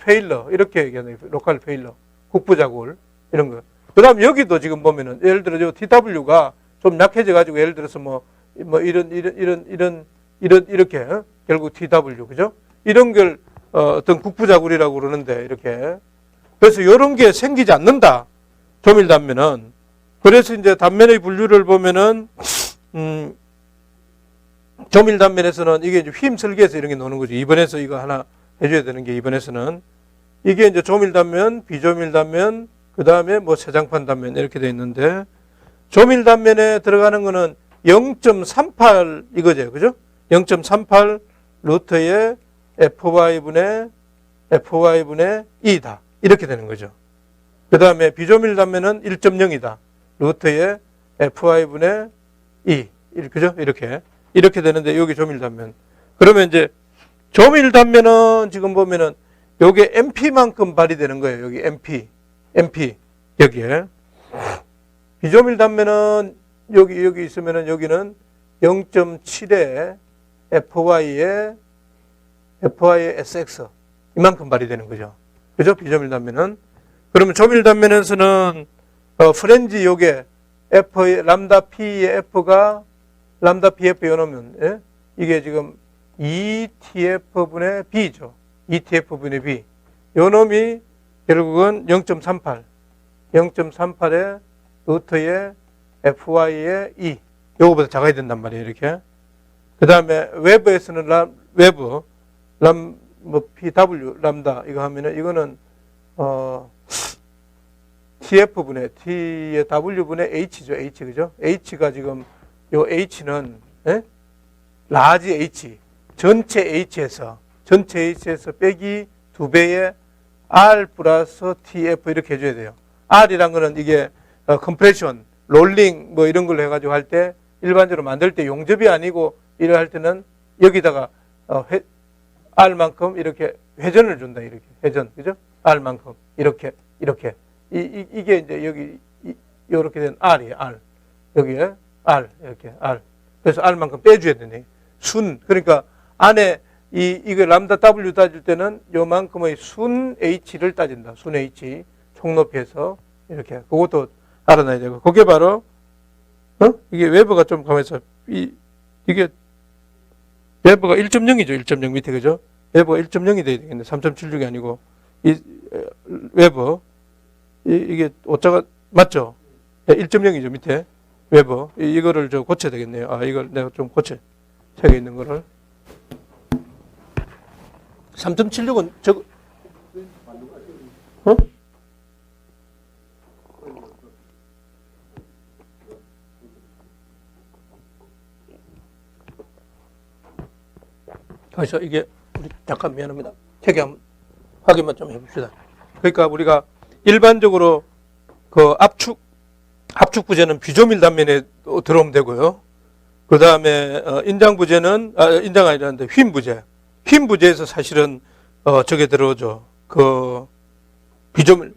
페일러 이렇게 얘기하는 거예요. 로컬 페일러. 국부자굴 이런 거. 그 다음 여기도 지금 보면은 예를 들어 저 TW가 좀 약해져가지고 예를 들어서 이렇게 결국 TW 그죠? 이런 걸 어떤 국부자굴이라고 그러는데 이렇게 그래서 이런 게 생기지 않는다. 조밀 단면은. 그래서 이제 단면의 분류를 보면은 조밀 단면에서는 이게 이제 휨 설계에서 이런 게 나오는 거죠. 2번에서 이거 하나 해줘야 되는 게 2번에서는 이게 이제 조밀 단면, 비조밀 단면, 그 다음에 뭐 세장판 단면 이렇게 돼 있는데 조밀 단면에 들어가는 거는 0.38 이거죠. 그죠? 0.38 루트의 FY분의 2다. 이렇게 되는 거죠. 그 다음에 비조밀 단면은 1.0이다. 루트의 FY분의 2. 그죠? 이렇게 되는데 여기 조밀 단면. 그러면 이제 조밀 단면은 지금 보면은 요게 MP만큼 발휘되는 거예요. 여기 MP 여기에. 비조밀 단면은 여기 있으면은 여기는 0.7에 FY에 SX 이만큼 발휘되는 거죠. 그죠? 비조밀 단면은. 그러면 조밀 단면에서는 프렌지 요게 F 람다 P의 F가 람다 PF 요놈은 예? 이게 지금 ETF분의 B죠. ETF분의 B. 요놈이 결국은 0.38에 루트의 FY의 E. 요거보다 작아야 된단 말이에요. 이렇게. 그 다음에 웨브에서는 PW 람다 이거 하면은 이거는 TF분의 T의 W분의 H죠. H 그죠? H가 지금 요 H는 예? 라지 H 전체 H에서 빼기 2배의 R 플러스 TF 이렇게 해줘야 돼요. R이란 거는 이게 컴프레션, 롤링 뭐 이런 걸로 해가지고 할 때 일반적으로 만들 때 용접이 아니고 이래 할 때는 여기다가 R만큼 이렇게 회전을 준다. 이렇게 회전 그죠? R만큼 이렇게 이게 이제 여기 이렇게 된 R이에요. R 여기에 R 이렇게 R 그래서 R만큼 빼줘야 되네. 순 그러니까 안에 이거 람다 W 따질 때는 요만큼의 순 H를 따진다. 순 H 총높이에서 이렇게 그것도 알아놔야 되고 그게 바로 이게 웨버가 좀 가만있어. 이게 웨버가 1.0이죠. 1.0 밑에 그죠? 웨버가 1.0이 돼야 되겠네. 3.76이 아니고 이 웨버 이게 오차가 맞죠? 1.0이죠. 밑에 웨버 이거를 좀 고쳐야 되겠네요. 이걸 내가 좀 고쳐 책에 있는 거를 3.76은 저거 그래서 이게 우리 잠깐 미안합니다. 책에 한번 확인만 좀 해봅시다. 그러니까 우리가 일반적으로 그 압축 부재는 비조밀 단면에 들어오면 되고요. 그 다음에 인장 부재는 인장 아니라는데 휨 부재에서 사실은 저게 들어오죠. 그 비조밀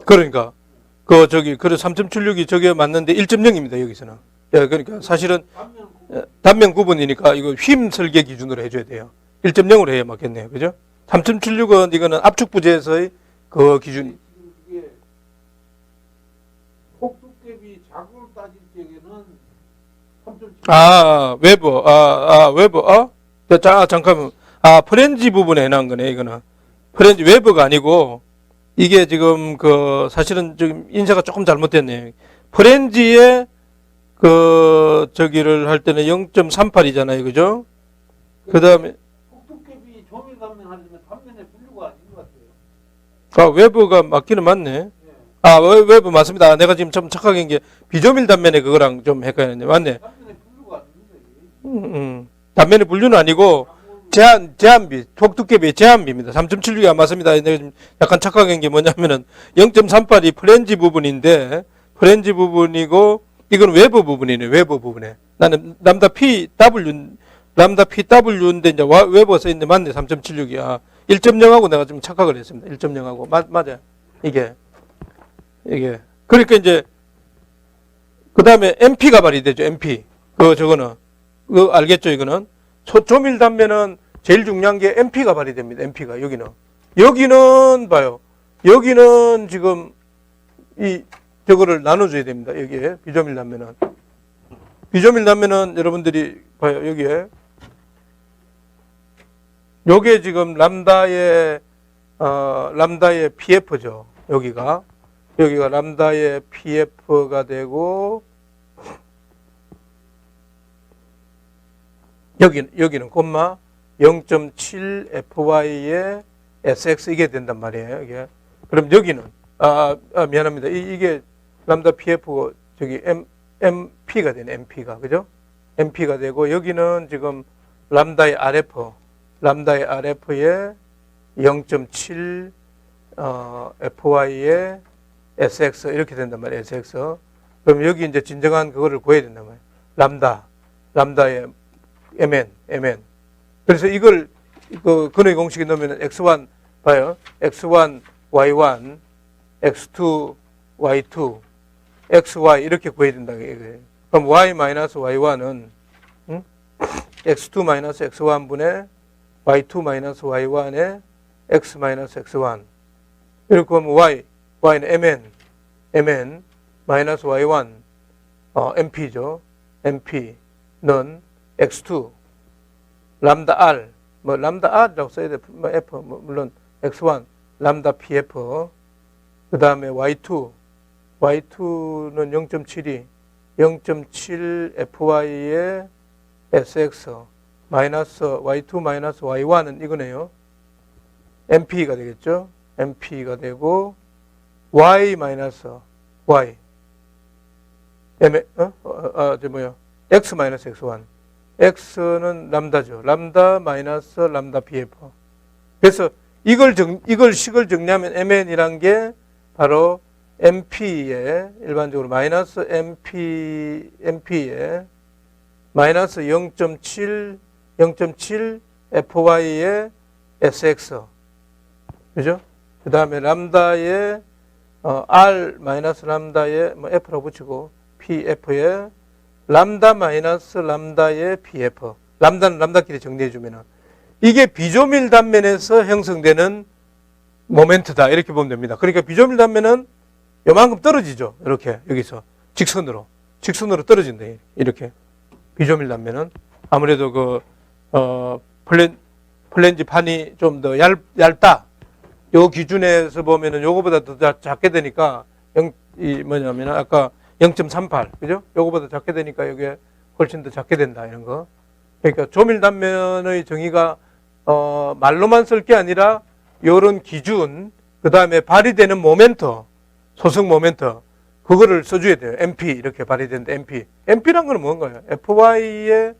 그러니까 그래서 3.76이 저게 맞는데 1.0입니다. 여기서는. 그러니까 사실은 단면 구분이니까 이거 휨 설계 기준으로 해줘야 돼요. 1.0으로 해야 맞겠네요. 그죠? 3.76은 이거는 압축 부재에서의 그 기준. 이게 폭두께비 자구를 따질 적에는 3.7. 웨버. 잠깐만. 프렌지 부분에 해놓은 거네, 이거는. 프렌지, 웨버가 아니고, 이게 지금 사실은 지금 인쇄가 조금 잘못됐네. 프렌지에 저기를 할 때는 0.38이잖아요. 그죠? 그 다음에. 폭두께비 조밀 단면 하려면 단면의 분류가 아닌 것 같아요. 웨버가 맞기는 맞네. 웨버 맞습니다. 내가 지금 좀 착각한 게 비조밀 단면에 그거랑 좀 헷갈렸네. 맞네. 단면의 분류가 아닙니다. 단면의 분류는 아니고 제한비, 폭두께비의 제한비입니다. 3.76이 안 맞습니다. 내가 지금 약간 착각한 게 뭐냐면은 0.38이 프렌지 부분인데 프렌지 부분이고 이건 웨버 부분이네. 웨버 부분에. 나는 람다 PW인데 이제 웨버 써 있는데 맞네. 3.76이. 1.0하고 내가 좀 착각을 했습니다. 1.0하고 맞아요. 이게 그러니까 이제 그 다음에 MP가 발휘되죠. MP 저거는 알겠죠? 이거는 조밀 단면은 제일 중요한 게 MP가 발휘됩니다. MP가 여기는 봐요. 여기는 지금 저거를 나눠줘야 됩니다. 여기에 비조밀 단면은 여러분들이 봐요. 여기에 요게 지금 람다의 PF죠. 여기가 람다의 PF가 되고 여기는 콤마 0.7 FY의 SX 이게 된단 말이에요. 이게 그럼 여기는 미안합니다. 이게 람다 PF 저기 MP가 되네. MP가 그죠? MP가 되고 여기는 지금 람다의 RF의 0.7 FY의 SX 이렇게 된단 말이에요. SX. 그럼 여기 이제 진정한 그거를 구해야 된단 말이에요. 람다의 MN 그래서 이걸 그 근의 공식에 넣으면 x1 봐요. x1 y1 x2 y2 xy 이렇게 구해야 된다 이거예요. 그럼 y-y1은 x2 x1분의 y2 y1의 x x1 이렇게 하면 y는 mn y1 mp죠. mp는 x2 람다 r 뭐 람다 r이라고 써야 돼. 뭐 f 물론 x1 람다 pf 그 다음에 y2는 0.72 0.7 fy의 sx 마이너스 y2 마이너스 y1은 이거네요. mp가 되겠죠. mp가 되고 y 마이너스 y x 마이너스 x1 x는 람다죠. 람다 마이너스 람다 pf. 그래서 이걸 식을 정리하면 mn이란 게 바로 mp의 일반적으로 마이너스 mp의 마이너스 0.7 fy의 sx. 그죠? 그 다음에 람다의 r 마이너스 람다의 뭐 f라고 붙이고 pf의 람다 마이너스 람다의 pf. 람다는 람다끼리 정리해주면은 이게 비조밀 단면에서 형성되는 모멘트다 이렇게 보면 됩니다. 그러니까 비조밀 단면은 요만큼 떨어지죠. 이렇게 여기서 직선으로 떨어진다. 이렇게 비조밀 단면은 아무래도 그 플랜지 판이 좀 더 얇다. 요 기준에서 보면은 요거보다 더 작게 되니까 뭐냐면 아까 0.38 그죠? 요거보다 작게 되니까 이게 훨씬 더 작게 된다 이런 거. 그러니까 조밀 단면의 정의가 말로만 쓸 게 아니라 요런 기준 그다음에 발휘되는 모멘트 소승 모멘트 그거를 써줘야 돼요. MP 이렇게 발휘되는데 MP란 거는 뭔가요? FY의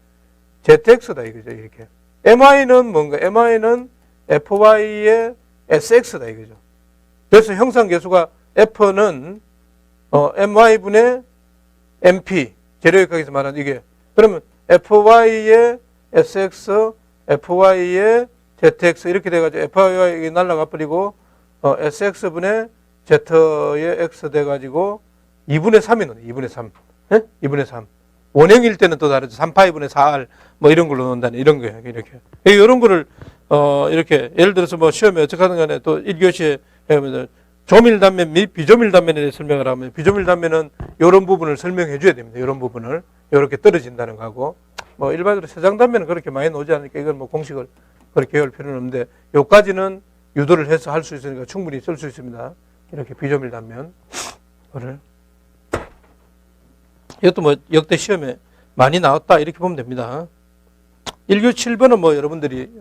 ZX다 이거죠. 이렇게 MI는 뭔가? MI는 FY의 SX다 이거죠. 그래서 형상 계수가 F는 MY분의 MP 재료역학에서 말하는 이게 그러면 FY의 SX, FY의 ZX 이렇게 돼가지고 FY가 날라가 버리고 SX분의 Z의 X 돼가지고 2분의 3이 나와요. 2분의 3. 네? 2분의 3. 원형일 때는 또 다르죠. 3파이분의 4R 뭐 이런 걸로 넣는다는 이런 거예요. 이렇게. 이런 거를 이렇게 예를 들어서 뭐 시험에 어떻게 하든 간에 또 1교시에 조밀 단면 및 비조밀 단면에 대해 설명을 하면 비조밀 단면은 이런 부분을 설명해 줘야 됩니다. 이런 부분을 이렇게 떨어진다는 거하고 뭐 일반적으로 세장 단면은 그렇게 많이 나오지 않으니까 이건 뭐 공식을 그렇게 외울 필요는 없는데 요까지는 유도를 해서 할 수 있으니까 충분히 쓸 수 있습니다. 이렇게 비조밀 단면 거를 이것도 뭐 역대 시험에 많이 나왔다 이렇게 보면 됩니다. 1교 7번은 뭐 여러분들이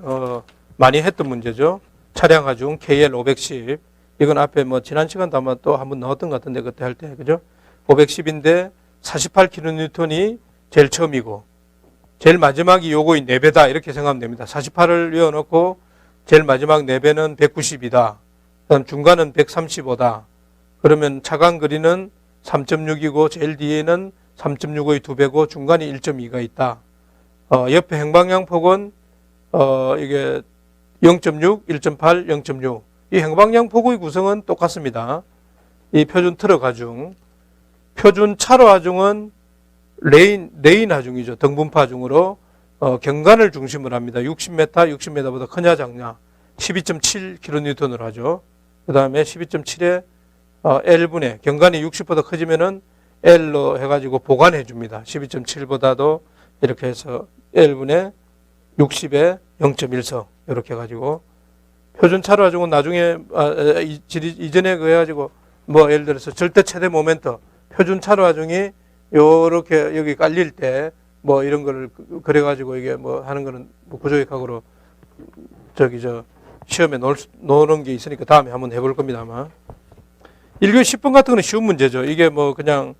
많이 했던 문제죠. 차량 하중 KL 510 이건 앞에 뭐 지난 시간도 아마 또 한번 나왔던 것 같은데 그때 할 때 그죠? 510인데 48kN이 제일 처음이고 제일 마지막이 요거의 4배다 이렇게 생각하면 됩니다. 48을 외워놓고 제일 마지막 4배는 190이다. 그다음 중간은 135다. 그러면 차간 거리는 3.6이고 제일 뒤에는 3.65의 2배고 중간에 1.2가 있다. 옆에 행방향 폭은 이게 0.6, 1.8, 0.6. 이 행방향 폭의 구성은 똑같습니다. 이 표준 트럭 하중, 표준 차로 하중은 레인 하중이죠. 등분파 하중으로 경관을 중심으로 합니다. 60m, 60m보다 크냐 작냐. 12.7kN으로 하죠. 그 다음에 12.7에 L분의 경관이 60보다 커지면은 L로 해가지고 보관해 줍니다. 12.7보다도 이렇게 해서 L분의 60에 0.1성 이렇게 해가지고 표준 차로 하중은 나중에 이전에 그 해가지고 뭐 예를 들어서 절대 최대 모멘트 표준 차로 하중이 요렇게 여기 깔릴 때 뭐 이런 거를 그래가지고 이게 뭐 하는 거는 뭐 구조역학으로 시험에 놓는 게 있으니까 다음에 한번 해볼 겁니다 아마. 1교 10번 같은 거는 쉬운 문제죠. 이게 뭐 그냥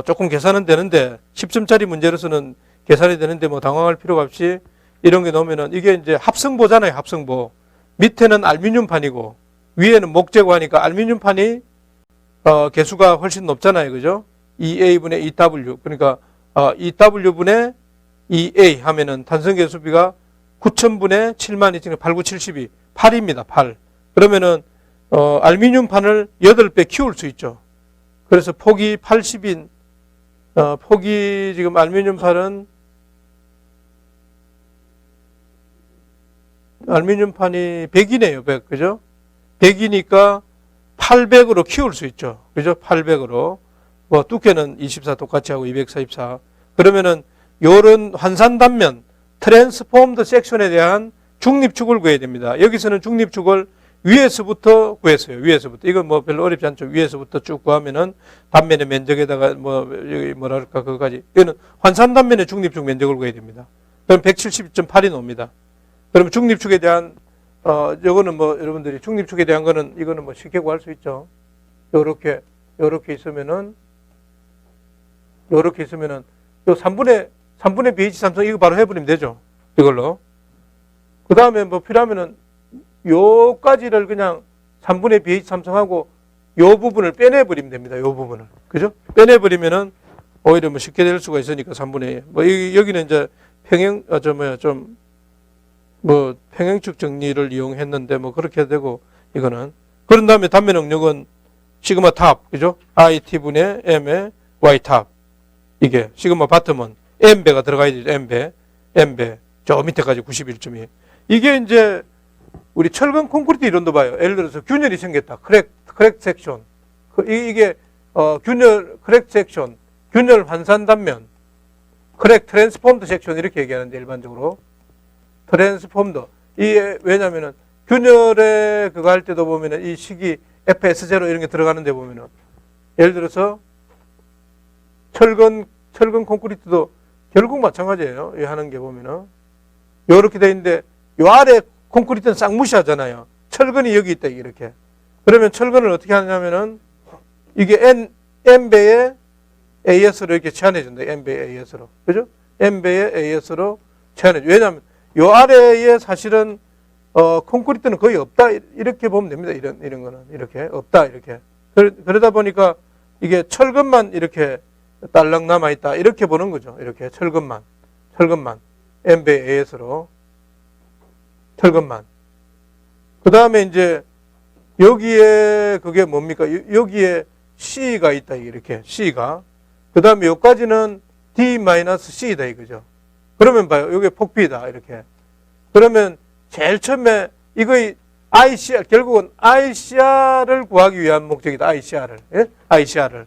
조금 계산은 되는데 10점짜리 문제로서는 계산이 되는데 뭐 당황할 필요가 없이 이런 게 넣으면은 이게 이제 합성보잖아요. 합성보. 밑에는 알루미늄판이고 위에는 목재고 하니까 알루미늄판이 개수가 훨씬 높잖아요. 그죠? EA분의 EW. 그러니까 EW분의 EA 하면은 탄성계수비가 9,000분의 7만 8, 9, 72. 8입니다. 8. 그러면은 알루미늄판을 8배 키울 수 있죠. 그래서 폭이 80인 폭이 지금 알루미늄판은 알루미늄판이 100이네요. 100. 그죠? 100이니까 800으로 키울 수 있죠. 그죠? 800으로. 뭐 두께는 24 똑같이 하고 244. 그러면은 요런 환산 단면 트랜스폼드 섹션에 대한 중립축을 구해야 됩니다. 여기서는 중립축을 위에서부터 구했어요. 위에서부터. 이건 뭐 별로 어렵지 않죠. 위에서부터 쭉 구하면은 단면의 면적에다가 뭐 여기 뭐랄까 그거까지. 이거는 환산 단면의 중립축 면적을 구해야 됩니다. 그럼 170.8이 나옵니다. 그러면 중립축에 대한 요거는 뭐 여러분들이 중립축에 대한 거는 이거는 뭐 쉽게 구할 수 있죠. 요렇게 있으면은 요 3분의 BH 삼성 이거 바로 해버리면 되죠. 이걸로. 그 다음에 뭐 필요하면은 요까지를 그냥 3분의 BH 삼성하고 요 부분을 빼내버리면 됩니다. 요 부분을. 그죠? 빼내버리면은 오히려 뭐 쉽게 될 수가 있으니까 3분의 1. 뭐 여기는 이제 평행축 정리를 이용했는데 뭐 그렇게 되고 이거는. 그런 다음에 단면 응력은 시그마 탑. 그죠? IT분의 M의 Y 탑. 이게 시그마 바텀은 M배가 들어가야 되죠. M배. 저 밑에까지 91.2. 이게 이제 우리 철근 콘크리트 이론도 봐요. 예를 들어서 균열이 생겼다. 크랙 섹션. 이게 크랙 섹션, 균열 환산 단면, 크랙 트랜스폼드 섹션 이렇게 얘기하는데 일반적으로 트랜스폼드. 이게 왜냐면은 균열에 그거 할 때도 보면은 이 식이 FS0 이런 게 들어가는데 보면은 예를 들어서 철근 콘크리트도 결국 마찬가지예요. 이 하는 게 보면은 요렇게 돼 있는데 요 아래 콘크리트는 싹 무시하잖아요. 철근이 여기 있다 이렇게. 그러면 철근을 어떻게 하냐면은 이게 N배의 AS로 이렇게 제한해 준다. N배의 AS로. 그죠? N배의 AS로 제한해 줘. 왜냐하면 요 아래에 사실은 콘크리트는 거의 없다. 이렇게 보면 됩니다. 이런 거는 이렇게 없다. 이렇게. 그러다 보니까 이게 철근만 이렇게 딸랑 남아 있다. 이렇게 보는 거죠. 이렇게 철근만. N배의 AS로. 철근만. 그 다음에 이제 여기에 그게 뭡니까? 여기에 C가 있다. 이렇게 C가. 그 다음에 여기까지는 D-C다 이거죠. 그러면 봐요. 여기 폭비다. 이렇게. 그러면 제일 처음에 이거의 ICR, 결국은 ICR을 구하기 위한 목적이다. ICR을. 예? ICR을.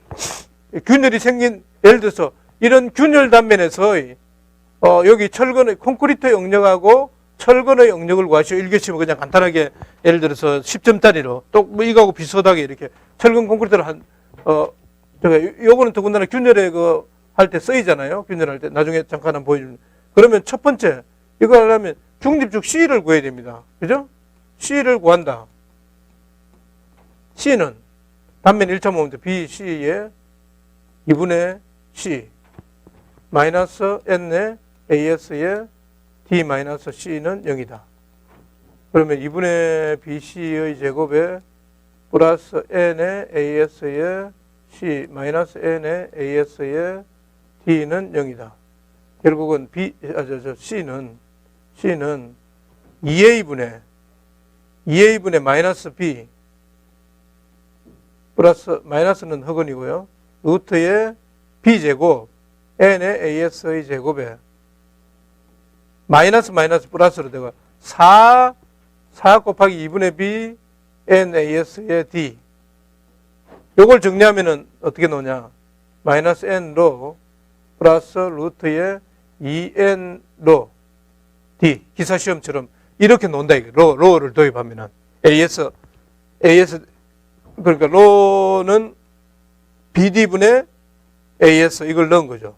균열이 생긴, 예를 들어서 이런 균열 단면에서의 여기 철근의 콘크리트 영역하고 철근의 영역을 구하시오. 일교시면 그냥 간단하게 예를 들어서 10점짜리로 또 뭐 이거하고 비슷하게 이렇게 철근 콘크리트를 요거는 더군다나 균열에 할 때 쓰이잖아요. 균열할 때. 나중에 잠깐 한번 보여주면. 그러면 첫 번째, 이거 하려면 중립축 C를 구해야 됩니다. 그죠? C를 구한다. C는 단면 1.5m BC의 2분의 C 마이너스 N의 AS의 D-C는 0이다. 그러면 2분의 BC의 제곱에 플러스 N의 AS의 C 마이너스 N의 AS의 D는 0이다. 결국은 C는 2A분의 마이너스 B 플러스 마이너스는 흑은이고요. 루트의 B제곱 N의 AS의 제곱에 마이너스 플러스로 되고 4 곱하기 2분의 B NAS의 D. 요걸 정리하면은 어떻게 나오냐? 마이너스 N로 플러스 루트의 2N로 D. 기사시험처럼 이렇게 놓는다. 로를 도입하면은 AS 그러니까 로는 BD분의 AS 이걸 넣은 거죠.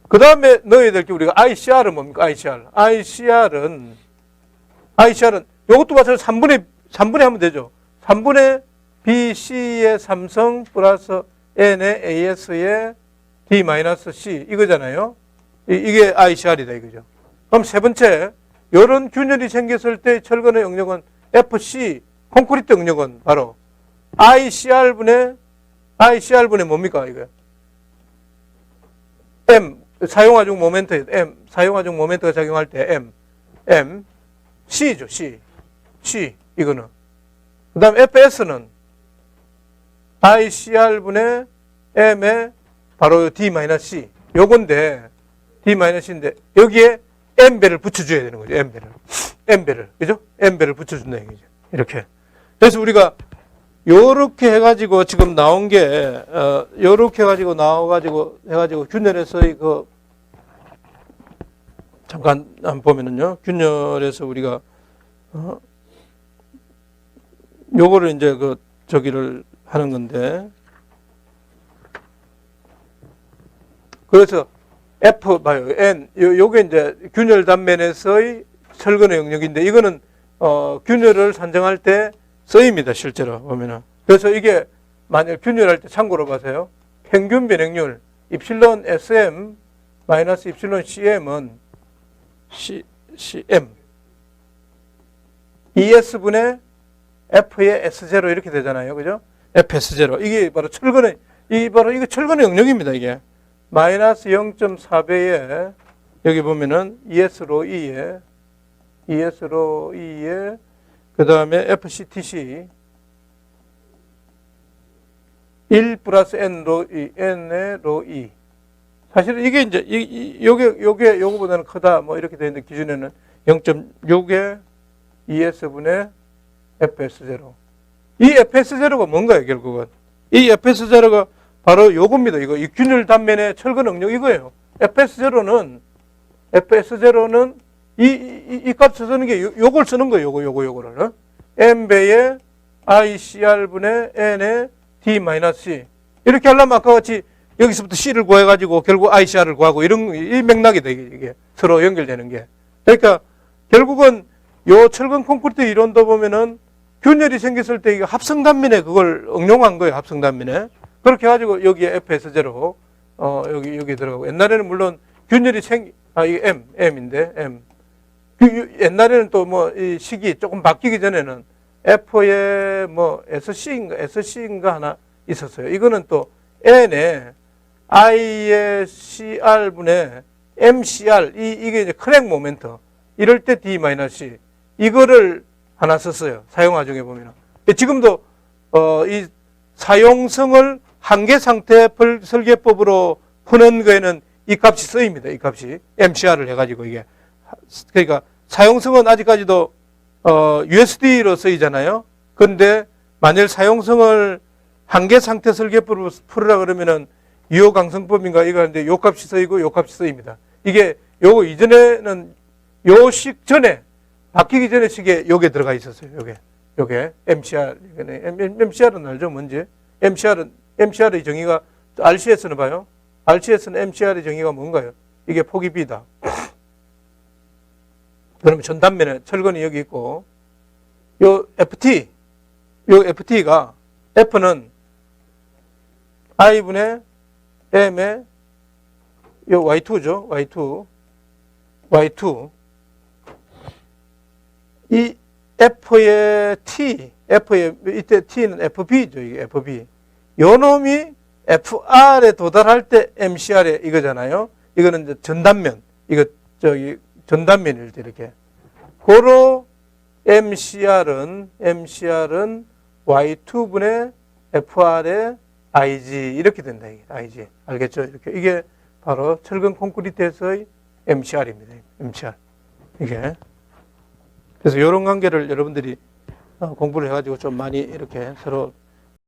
그 다음에 넣어야 될 게 우리가 ICR은 뭡니까? ICR은 이것도 마찬가지로 3분의 하면 되죠. 3분의 BC의 삼성 플러스 N의 AS의 D-C 이거잖아요. 이게 ICR이다 이거죠. 그럼 세 번째, 이런 균열이 생겼을 때 철근의 영역은 FC, 콘크리트 영역은 바로 ICR분의 뭡니까 이거? M, 사용화중 모멘트 M, 사용화중 모멘트가 작용할 때 M. M, C죠, C. C, 이거는. 그 다음 FS는 ICR분의 M의 바로 D-C. 요건데, D-C인데, 여기에 M배를 붙여줘야 되는 거죠, M배를. M배를. 그죠? M배를 붙여준다, 얘기죠. 이렇게. 그래서 우리가 요렇게 해가지고 지금 나온 게, 요렇게 해가지고 해가지고 균열에서의 잠깐 한번 보면은요, 균열에서 우리가, 요거를 이제 저기를 하는 건데, 그래서 F 봐요. N 요게 이제 균열 단면에서의 철근의 영역인데 이거는 균열을 산정할 때 쓰입니다. 실제로 보면은. 그래서 이게 만약 균열할 때 참고로 봐세요. 평균 변형률 입실론 SM 마이너스 입실론 CM은 CM ES분의 F의 S0 이렇게 되잖아요. 그죠? FS0. 이게 바로 이게 철근의 영역입니다. 이게. 마이너스 0.4배에 여기 보면은 ES로 E에 그 다음에 FCTC 1 플러스 N로 E, N의 로 E. 사실은 이게 이제 요거보다는 크다 뭐 이렇게 되어 있는데 기준에는 0.6의 ES분의 FS0. 이 FS0가 뭔가요, 결국은? 이 FS0가 바로 요겁니다. 이 균열 단면의 철근 응력 이거예요. FS0는 이 값을 쓰는 게 요걸 쓰는 거예요. 요거를. M배의 ICR분의 N의 D-C. 이렇게 하려면 아까 같이 여기서부터 C를 구해가지고 결국 ICR을 구하고 이 맥락이다. 이게 서로 연결되는 게. 그러니까 결국은 요 철근 콘크리트 이론도 보면은 균열이 생겼을 때 이게 합성 단면에 그걸 응용한 거예요. 합성 단면에. 그렇게 해가지고 여기에 FS0 여기 들어가고 옛날에는 물론 균열이 이게 M인데 M. 옛날에는 또 뭐 이 식이 조금 바뀌기 전에는 F에 뭐 SC인가 하나 있었어요. 이거는 또 N에 I의 CR분의 MCR 이게 이제 크랙 모멘트 이럴 때 D-C 이거를 하나 썼어요. 사용화 중에 보면 지금도 이 사용성을 한계 상태 설계법으로 푸는 거에는 이 값이 쓰입니다. 이 값이 MCR을 해가지고 이게 그러니까 사용성은 아직까지도 USD로 쓰이잖아요. 그런데 만일 사용성을 한계 상태 설계법으로 풀으라 그러면은 유효강성법인가 이거 하는데 요 값이 쓰이고 요 값이 쓰입니다. 이게 요거 이전에는 요 식 전에 바뀌기 전에 식에 요게 들어가 있었어요. 요게 MCR MCR은 알죠? 뭔지? MCR의 정의가 RCS는 봐요. RCS는 MCR의 정의가 뭔가요? 이게 폭이 B다. 그러면 전 단면에 철근이 여기 있고 요 FT가 F는 I분의 M의 요 Y2죠. Y2 이 F의 이때 T는 FB죠. 이게 FB. 요 놈이 FR에 도달할 때 MCR에 이거잖아요. 이거는 이제 전단면. 이거 전단면일 때 이렇게. 고로 MCR은 Y2분의 FR의 IG 이렇게 된다. 이게 IG. 알겠죠? 이렇게. 이게 바로 철근 콘크리트에서의 MCR입니다. MCR. 이게. 그래서 이런 관계를 여러분들이 공부를 해가지고 좀 많이 이렇게 서로